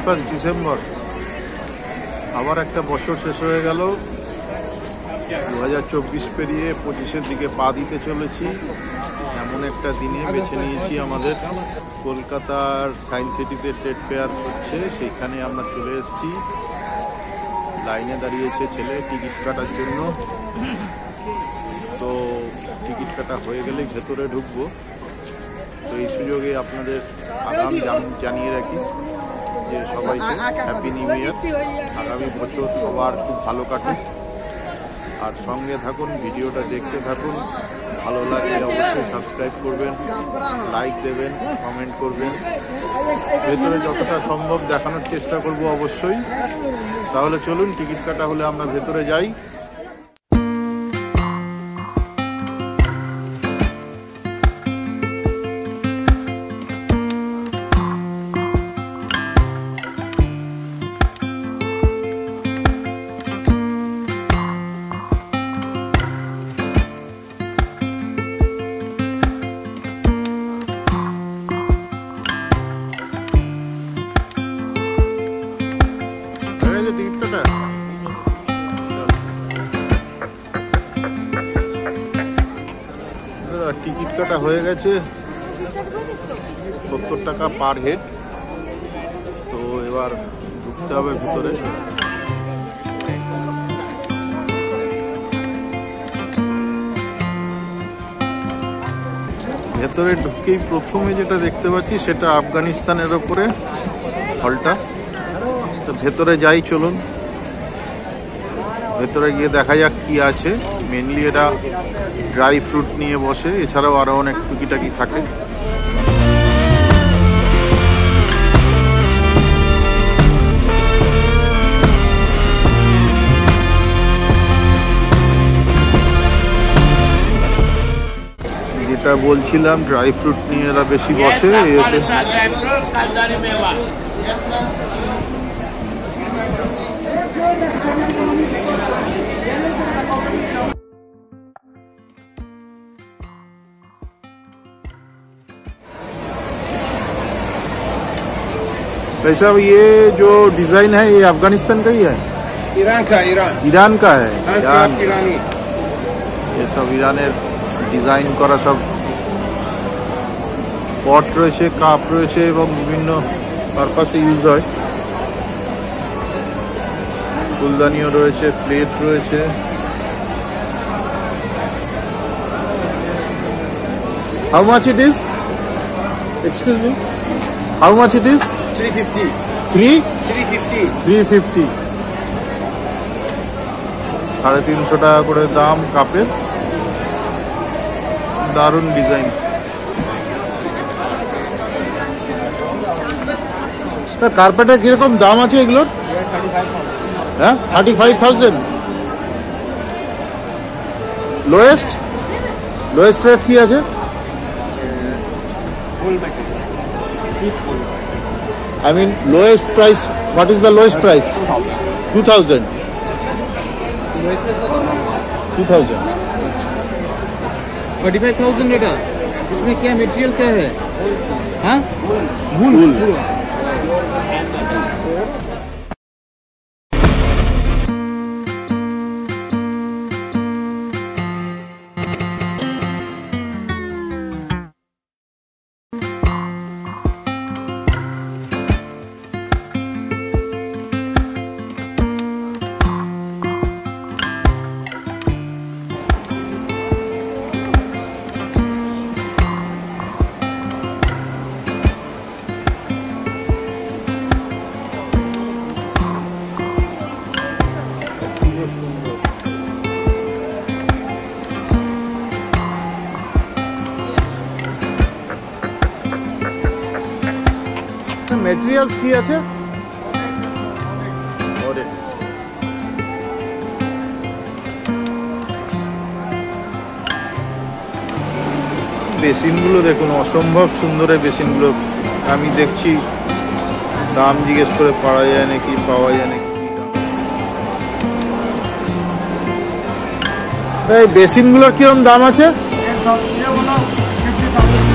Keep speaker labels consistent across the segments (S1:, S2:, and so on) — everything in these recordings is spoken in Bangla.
S1: 31 ডিসেম্বর, আবার একটা বছর শেষ হয়ে গেল। 2024 পেরিয়ে 25-এর দিকে পা দিতে চলেছি। এমন একটা দিনে বেছে নিয়েছি আমাদের কলকাতার সায়েন্স সিটিতে ট্রেড ফেয়ার হচ্ছে, সেখানে আমরা চলে এসেছি। লাইনে দাঁড়িয়েছে ছেলে টিকিট কাটার জন্য। তো টিকিট কাটা হয়ে গেলেই ভেতরে ঢুকবো। তো এই সুযোগে আপনাদের আগাম জানিয়ে রাখি যে সবাইকে হ্যাপি নিউ ইয়ার। আগামী বছর সবার খুব ভালো কাটুক। আর সঙ্গে থাকুন, ভিডিওটা দেখতে থাকুন। ভালো লাগলে অবশ্যই সাবস্ক্রাইব করবেন, লাইক দেবেন, কমেন্ট করবেন। ভেতরে যতটা সম্ভব দেখানোর চেষ্টা করব অবশ্যই। তাহলে চলুন, টিকিট কাটা হলে আমরা ভেতরে যাই। টিকিট কাটা হয়ে গেছে, 70 টাকা পার হেড। তো এবার ঢুকতে হবে ভিতরে। ভেতরে ঢুকেই প্রথমে যেটা দেখতে পাচ্ছি সেটা আফগানিস্তানের ওপরে হলটা। তো ভেতরে যাই, চলুন ভেতরে গিয়ে দেখা যাক কি আছে। মেনলি এরা ড্রাই ফ্রুট নিয়ে বসে, এছাড়াও আরও অনেক টুকিটাকি থাকে। যেটা বলছিলাম, ড্রাই ফ্রুট নিয়ে এরা বেশি বসে। भाई साहब, ये जो डिजाइन है ये अफगानिस्तान का ही है?
S2: ईरान का
S1: है। ईरानी ये सब ईरानेर डिजाइन करा सब पट रयेछे, काप रयेछे एबं विभिन्न पारपासे यूज हय। फुलदानिও রয়েছে, প্লেট রয়েছে। How much it is? Excuse me. How much it is?
S2: 350.
S1: 350 350 টাকা করে দাম কাপের। দারুণ ডিজাইন। তা কার্পেটের কিরকম দাম আছে এগুলোর? হ্যাঁ, 35,000। লোয়েস্ট রেট কি আছে? I mean, lowest price. What is the lowest price? 2,000. 2,000.
S2: 45,000 बेटा। इसमें क्या मटेरियल क्या है? हाँ?
S1: वूल। মেটেরিয়ালস কি আছে? বেসিনগুলো দেখুন, অসম্ভব সুন্দর এই বেসিনগুলো। আমি দেখছি দাম জিজ্ঞেস করে পাওয়া যায় নাকি। এই বেসিনগুলোর কিরকম দাম আছে?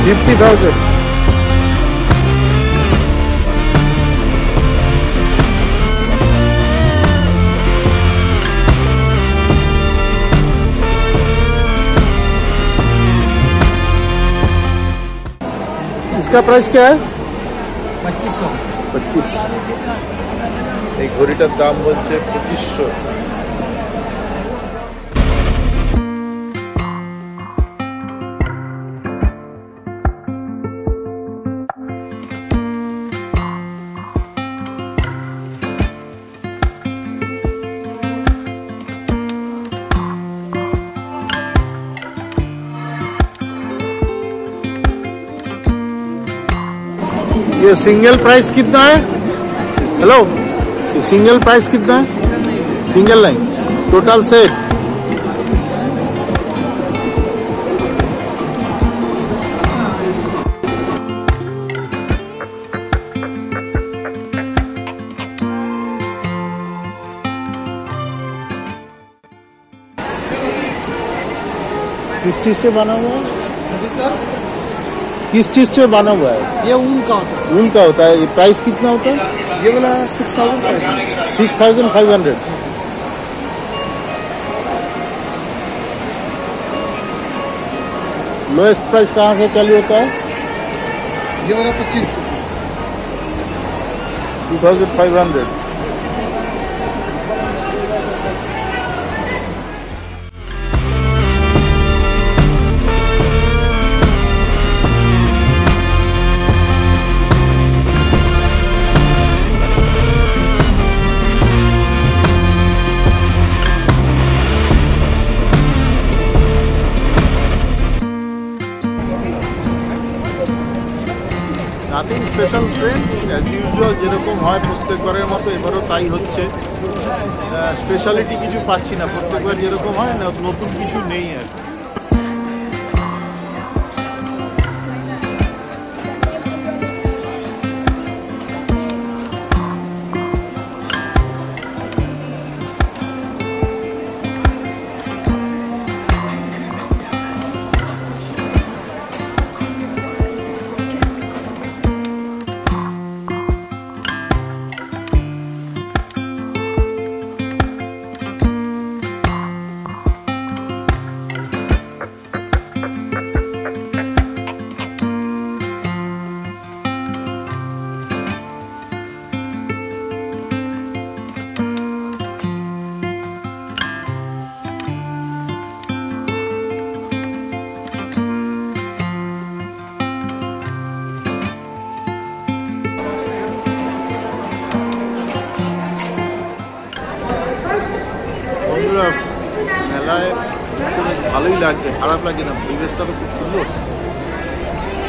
S1: 50,000। इसका प्राइस क्या है?
S2: 2500।
S1: 25। এই ঘড়িটার দাম বলছে 2500। ये सिंगल प्राइस कितना है? हेलो, ये सिंगल प्राइस कितना है? सिंगल नहीं, टोटल सेट। किस चीज से बना हुआ है?
S2: सर
S1: किस चीज से बना हुआ है?
S2: ये ऊन का होता है।
S1: ऊन का होता है। ये प्राइस कितना होता है?
S2: ये वाला 6000 का है।
S1: 6500। लोएस्ट प्राइस कहाँ से चालू होता है?
S2: ये वाला 2500।
S1: 2500। Nothing special friends, as usual যেরকম হয় প্রত্যেকবারের মতো এবারও তাই হচ্ছে। স্পেশালিটি কিছু পাচ্ছি না, প্রত্যেকবার যেরকম হয় না, নতুন কিছু নেই আর কি। বন্ধুরা, মেলায় ভালোই লাগছে, খারাপ লাগছে না। পরিবেশটা তো খুব সুন্দর,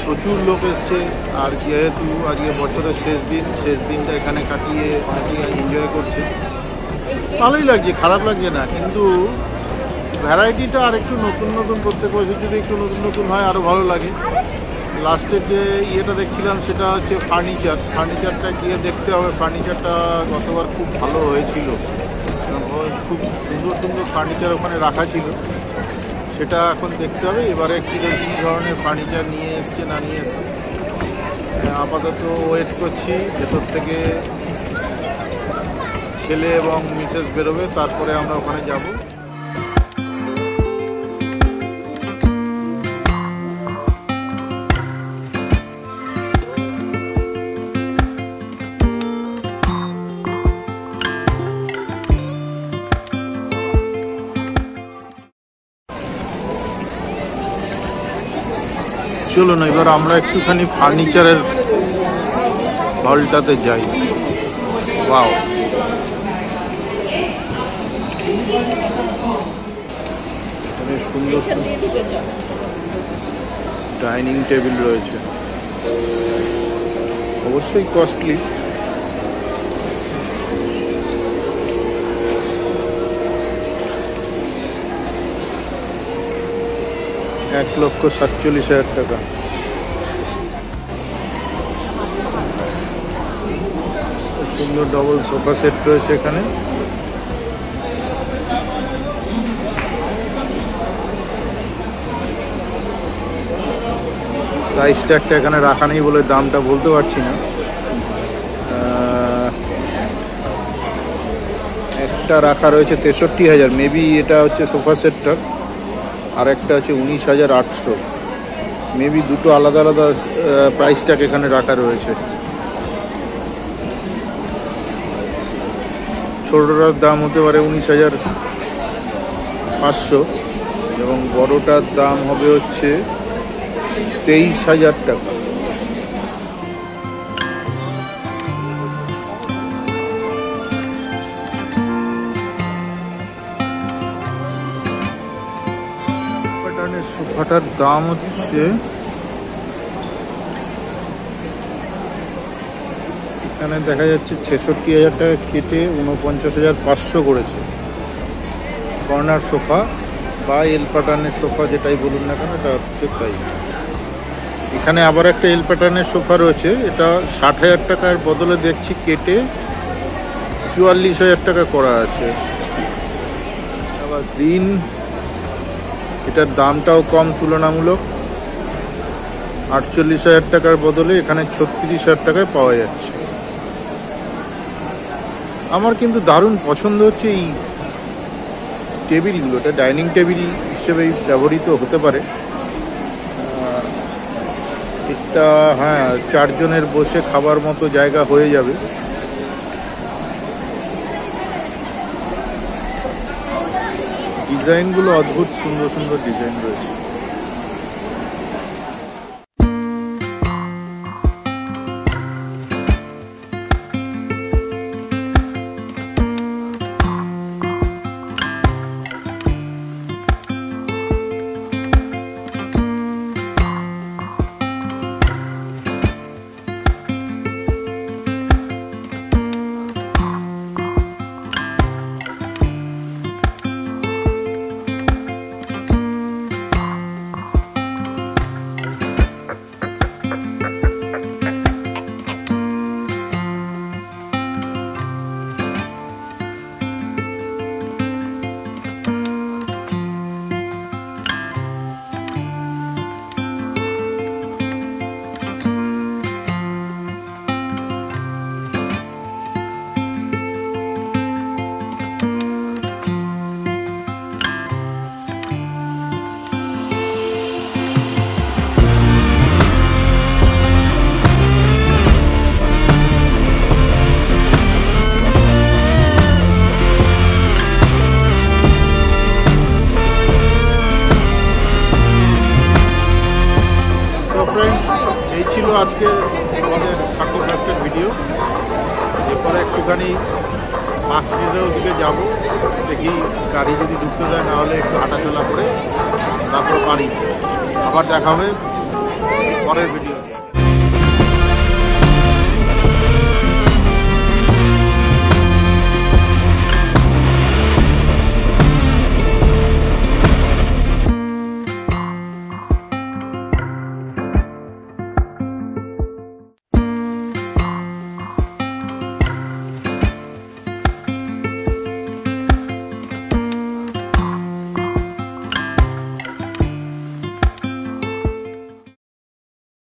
S1: প্রচুর লোক এসছে। আর যেহেতু আজকে বছরের শেষ দিনটা এখানে কাটিয়ে অনেকেই এনজয় করছে, ভালোই লাগছে, খারাপ লাগছে না। কিন্তু ভ্যারাইটিটা আর একটু নতুন প্রত্যেক বছর যদি একটু নতুন হয় আরও ভালো লাগে। লাস্টের যে ইয়েটা দেখছিলাম সেটা হচ্ছে ফার্নিচারটা গিয়ে দেখতে হবে। ফার্নিচারটা গতবার খুব ভালো হয়েছিল, খুব সুন্দর ফার্নিচার ওখানে রাখা ছিল, সেটা এখন দেখতে হবে এবারে কী ধরনের ফার্নিচার নিয়ে এসছে না নিয়ে এসছে। আপাতত ওয়েট করছি, ভেতর থেকে ছেলে এবং মিসেস বেরোবে, তারপরে আমরা ওখানে যাব। চলুন এবার আমরা একটুখানি ফার্নিচারের হলটাতে যাই। ওয়াও, এখানে সুন্দর ডাইনিং টেবিল রয়েছে, অবশ্যই কস্টলি। $1,47,000 টাকা। সুন্দর ডবল সোফা সেট রয়েছে এখানে। প্রাইস ট্যাগটা এখানে রাখা নেই বলে দামটা বলতে পারছি না। একটা রাখা রয়েছে 63,000, মেবি এটা হচ্ছে সোফা সেটটা, আর একটা হচ্ছে 19,800। মেবি দুটো আলাদা আলাদা প্রাইস ট্যাগ এখানে রাখা রয়েছে। ছোটটার দাম হতে পারে 19,500 এবং বড়টার দাম হবে হচ্ছে 23,000 টাকা। সোফাটার দাম হচ্ছে এখানে দেখা যাচ্ছে 66,000 টাকা কেটে 49,500 করেছে। কর্নার সোফা বা এল প্যাটার্নের সোফা যেটাই বলুন না কেন, এটা হচ্ছে তাই। এখানে আবার একটা এল প্যাটার্নের সোফা রয়েছে, এটা 60,000 টাকার বদলে দেখছি কেটে 44,000 টাকা করা আছে। আবার গ্রিন, এটার দামটাও কম তুলনামূলক, 48,000 টাকার বদলে এখানে 36,000 টাকায় পাওয়া যাচ্ছে। আমার কিন্তু দারুণ পছন্দ হচ্ছে এই টেবিলগুলো। এটা ডাইনিং টেবিল হিসেবেই ব্যবহৃত হতে পারে। এটা হ্যাঁ 4 জনের বসে খাবার মতো জায়গা হয়ে যাবে। ডিজাইনগুলো অদ্ভুত সুন্দর সুন্দর ডিজাইন রয়েছে। এই ছিল আজকে আমাদের 31st ভিডিও। এরপরে একটুখানি মার্কেটের ওদিকে যাব, দেখি গাড়ি যদি ঢুকতে যায়, না হলে একটু হাঁটাচলা করে তারপর বাড়ি। আবার দেখা হবে পরের ভিডিও।